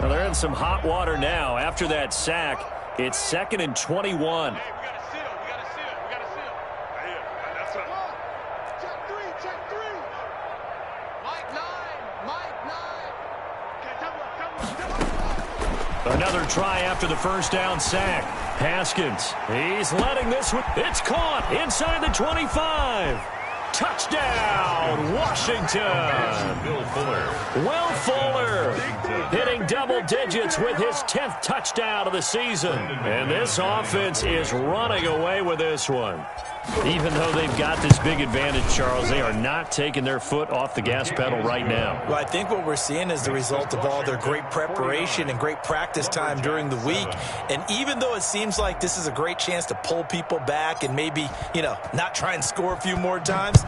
They're in some hot water now. After that sack, it's 2nd and 21. Hey, we got to seal. We got to seal. We got to seal. Yeah, that's right. Check three. Check three. Mike 9. Mike 9. Okay, Another try after the first down sack. Haskins, he's letting this one. It's caught inside the 25. Touchdown, Washington. Will Fuller hitting double digits with his 10th touchdown of the season. And this offense is running away with this one. Even though they've got this big advantage, Charles, they are not taking their foot off the gas pedal right now. Well, I think what we're seeing is the result of all their great preparation and great practice time during the week. And even though it seems like this is a great chance to pull people back and maybe, not try and score a few more times,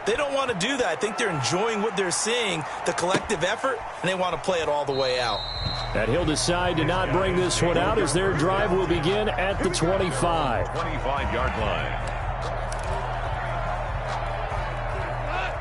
they don't want to do that. I think they're enjoying what they're seeing, the collective effort, and they want to play it all the way out. And he'll decide to not bring this one out as their drive will begin at the 25. 25-yard line.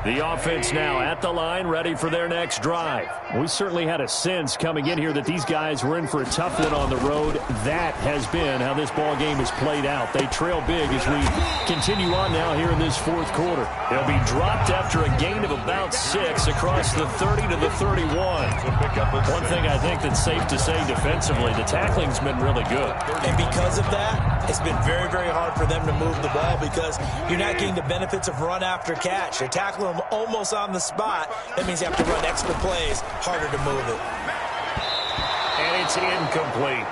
The offense now at the line, ready for their next drive. We certainly had a sense coming in here that these guys were in for a tough one on the road. That has been how this ball game has played out. They trail big as we continue on now here in this fourth quarter. They'll be dropped after a gain of about 6 across the 30 to the 31. One thing I think that's safe to say defensively, the tackling's been really good. And because of that, it's been very, very hard for them to move the ball because you're not getting the benefits of run after catch. They're tackling them almost on the spot. That means you have to run extra plays, harder to move it. And it's incomplete.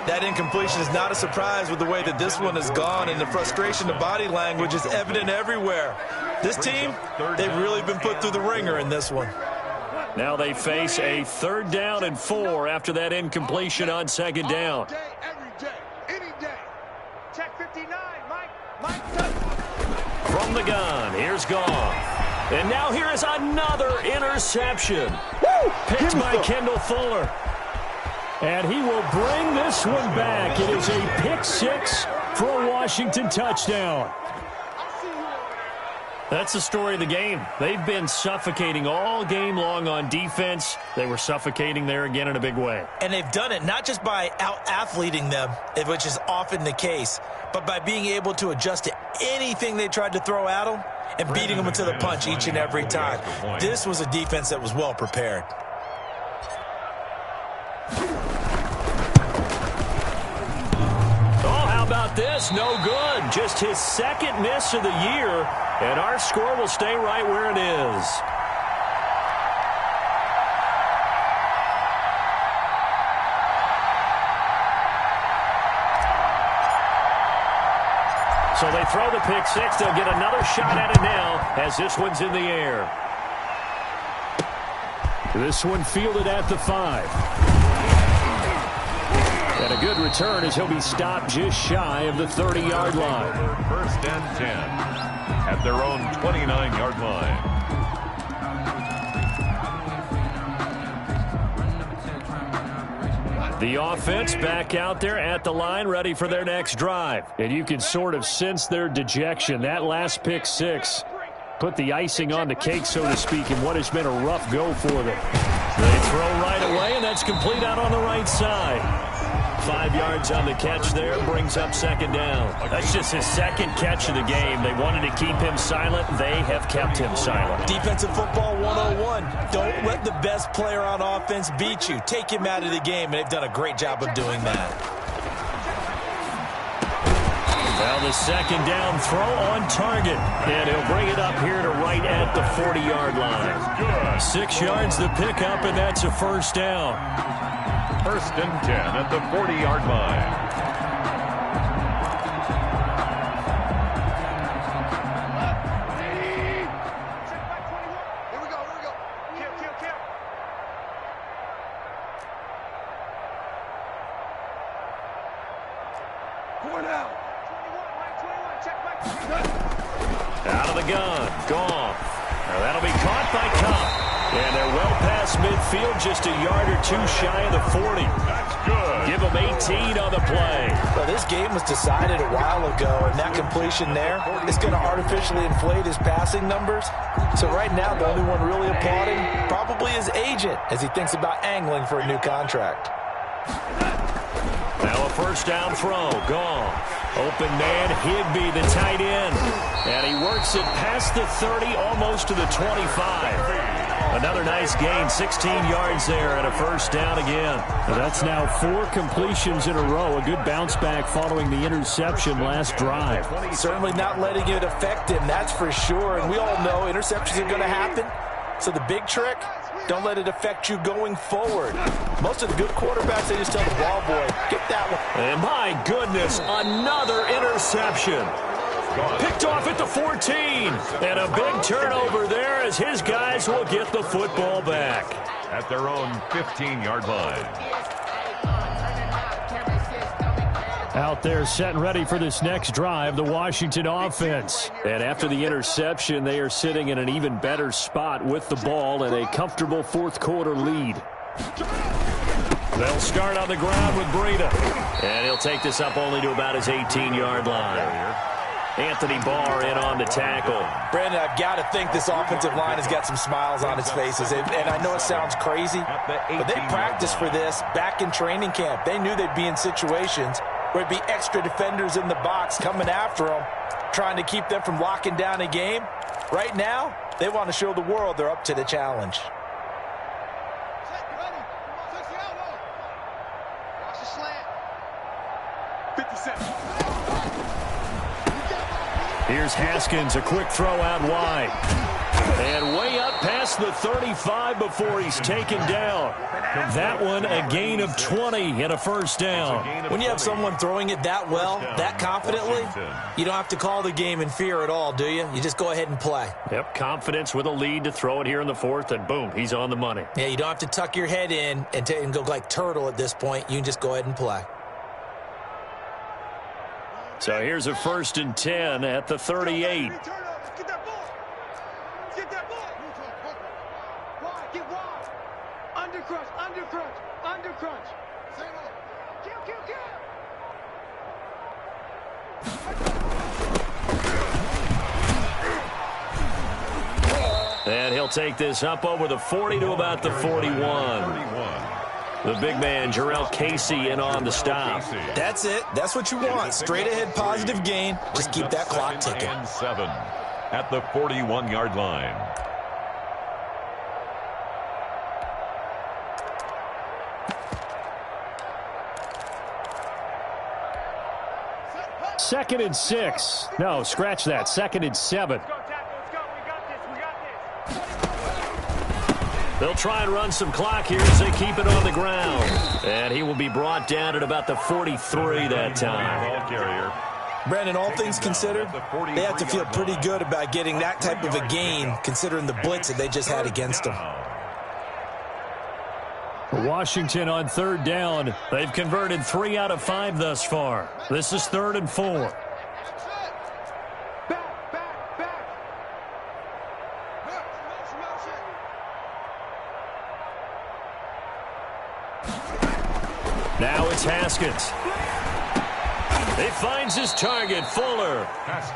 That incompletion is not a surprise with the way that this one has gone, and the frustration, the body language is evident everywhere. This team, they've really been put through the ringer in this one. Now they face a 3rd down and 4 after that incompletion on 2nd down. All day, every day, any day. Check 59, Mike. From the gun, here's Goff. And now here is another interception. Picked by Kendall Fuller. And he will bring this one back. It is a pick 6 for a Washington touchdown. That's the story of the game. They've been suffocating all game long on defense. They were suffocating there again in a big way. And they've done it not just by out-athleting them, which is often the case, but by being able to adjust to anything they tried to throw at them and beating them into the punch each and every time. This was a defense that was well prepared. Oh, how about this? No good. Just his 2nd miss of the year, and our score will stay right where it is. So they throw the pick six. They'll get another shot at it now as this one's in the air. This one fielded at the 5. And a good return as he'll be stopped just shy of the 30-yard line. First and 10 at their own 29-yard line. The offense back out there at the line, ready for their next drive. And you can sort of sense their dejection. That last pick six put the icing on the cake, so to speak, in what has been a rough go for them. They throw right away, and that's complete out on the right side. 5 yards on the catch there, brings up second down. That's just his second catch of the game. They wanted to keep him silent. They have kept him silent. Defensive football 101. Don't let the best player on offense beat you. Take him out of the game, and they've done a great job of doing that. Well, the second down throw on target. And he'll bring it up here to right at the 40-yard line. 6 yards the pickup, and that's a first down. First and 10 at the 40-yard line. Here we go. Kill. Going out. 21, check back. Out of the gun. Gone. Now that'll be caught by Cobb. And they're well past midfield, just a yard or two shy of the 40. That's good. Give them 18 on the play. Well, this game was decided a while ago, and that completion there is going to artificially inflate his passing numbers. So right now, the only one really applauding probably his agent as he thinks about angling for a new contract. Now a first down throw. Gone. Open man, Higbee, the tight end. And he works it past the 30, almost to the 25. Another nice gain, 16 yards there, and a first down again. That's now 4 completions in a row. A good bounce back following the interception last drive. Certainly not letting it affect him, that's for sure. And we all know interceptions are going to happen. So the big trick, don't let it affect you going forward. Most of the good quarterbacks, they just tell the ball boy, get that one. And my goodness, another interception. Picked off at the 14. And a big turnover there as his guys will get the football back. At their own 15-yard line. Out there set and ready for this next drive, the Washington offense. And after the interception, they are sitting in an even better spot with the ball and a comfortable fourth-quarter lead. They'll start on the ground with Breida. And he'll take this up only to about his 18-yard line. Anthony Barr in on the tackle. Brandon, I've got to think this offensive line has got some smiles on its faces. And I know it sounds crazy, but they practiced for this back in training camp. They knew they'd be in situations where it'd be extra defenders in the box coming after them, trying to keep them from locking down a game. Right now, they want to show the world they're up to the challenge. Watch the slant. 57. Here's Haskins, a quick throw out wide. And way up past the 35 before he's taken down. That one, a gain of 20 and a first down. When you have someone throwing it that well, that confidently, you don't have to call the game in fear at all, do you? You just go ahead and play. Yep, confidence with a lead to throw it here in the fourth, and boom, he's on the money. Yeah, you don't have to tuck your head in and go like turtle at this point. You can just go ahead and play. So here's a 1st and 10 at the 38. Get that ball. Get that ball. Wide, get wide. Under crunch. Kill. And he'll take this up over the 40 to about the 41. The big man, Jarrell Casey, in on the stop. That's it. That's what you want. Straight ahead, positive gain. Just keep that clock ticking. And 7 at the 41-yard line. Second and 6. No, scratch that. 2nd and 7. They'll try and run some clock here as they keep it on the ground. And he will be brought down at about the 43 that time. Ball carrier Brandon, all things considered, they have to feel pretty good about getting that type of a gain, considering the blitz that they just had against them. Washington on third down. They've converted 3 out of 5 thus far. This is 3rd and 4. Now it's Haskins. He finds his target, Fuller.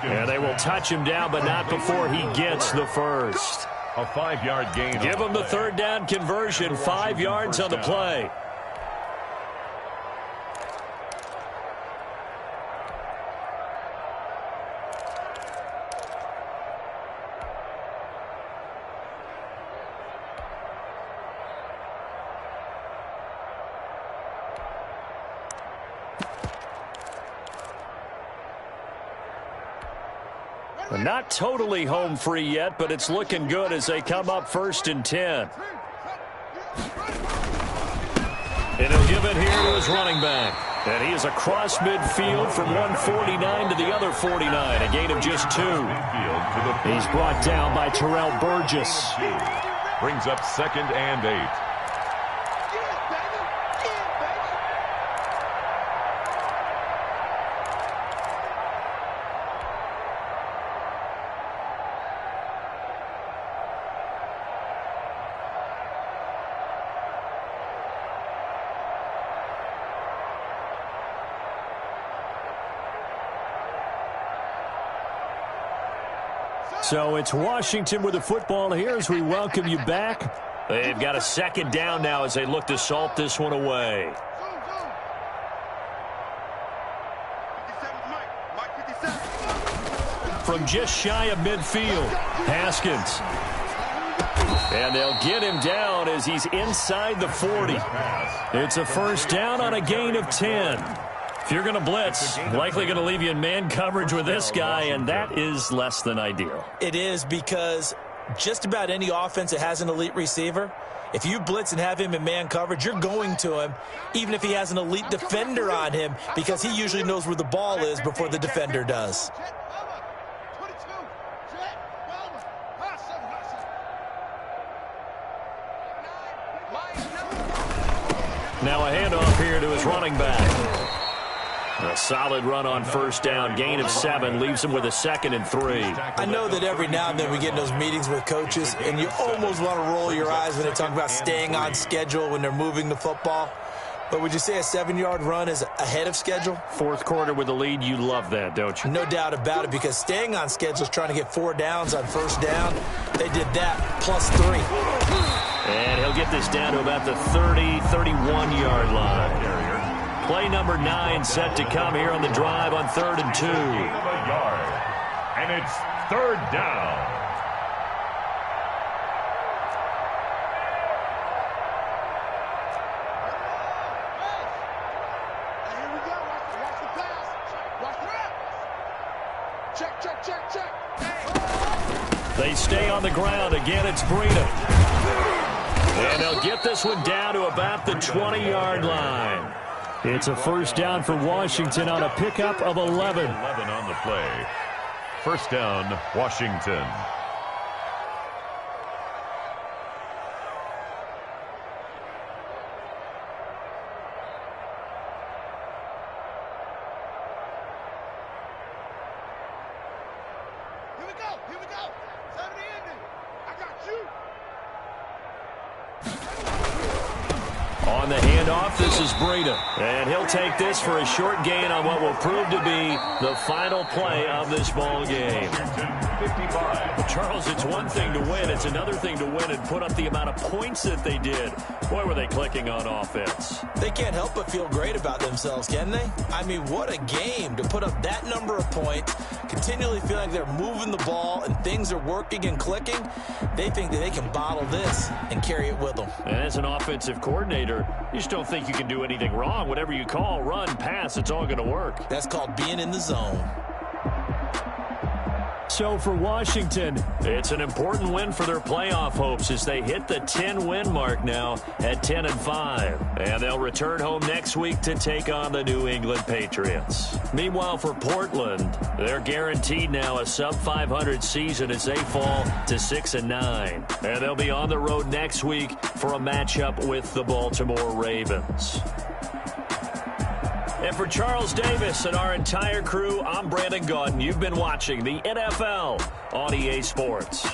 And they will touch him down, but not before he gets the first. A 5-yard gain. Give him the third down conversion, 5 yards on the play. Not totally home free yet, but it's looking good as they come up 1st and 10. And he'll give it here to his running back. And he is across midfield from 149 to the other 49, a gain of just 2. He's brought down by Terrell Burgess. Brings up 2nd and 8. So it's Washington with the football here as we welcome you back. They've got a 2nd down now as they look to salt this one away. From just shy of midfield, Haskins. And they'll get him down as he's inside the 40. It's a 1st down on a gain of 10. If you're going to blitz, likely going to leave you in man coverage with this guy, and that is less than ideal. It is, because just about any offense that has an elite receiver, if you blitz and have him in man coverage, you're going to him, even if he has an elite defender on him, because he usually knows where the ball is before the defender does. Now a handoff here to his running back. A solid run on 1st down, gain of 7, leaves him with a 2nd and 3. I know that every now and then we get in those meetings with coaches, and you almost want to roll your eyes when they talk about staying on schedule when they're moving the football. But would you say a 7-yard run is ahead of schedule? 4th quarter with the lead, you love that, don't you? No doubt about it, because staying on schedule is trying to get 4 downs on 1st down. They did that, plus 3. And he'll get this down to about the 30, 31-yard line. Play number 9 set to come here on the drive on 3rd and 2. And it's 3rd down. Here we go. Watch the pass. Watch the pass. Check. They stay on the ground. Again, it's Breida. And they'll get this one down to about the 20-yard line. It's a 1st down for Washington on a pickup of 11. 11 on the play. 1st down, Washington. Here we go. Here we go. Saturday ending. I got you. On the handoff, this is Breida. And he'll take this for a short gain on what will prove to be the final play of this ball game. 55. Charles, it's one thing to win. It's another thing to win and put up the amount of points that they did. Boy, were they clicking on offense. They can't help but feel great about themselves, can they? I mean, what a game to put up that number of points, continually feel like they're moving the ball and things are working and clicking. They think that they can bottle this and carry it with them. And as an offensive coordinator, you just don't think you can do anything wrong. Whatever you call, run, pass, it's all going to work. That's called being in the zone. So for Washington, it's an important win for their playoff hopes as they hit the 10-win mark now at 10-5. And they'll return home next week to take on the New England Patriots. Meanwhile, for Portland, they're guaranteed now a sub-500 season as they fall to 6-9. And they'll be on the road next week for a matchup with the Baltimore Ravens. And for Charles Davis and our entire crew, I'm Brandon Gaudin. You've been watching the NFL on EA Sports.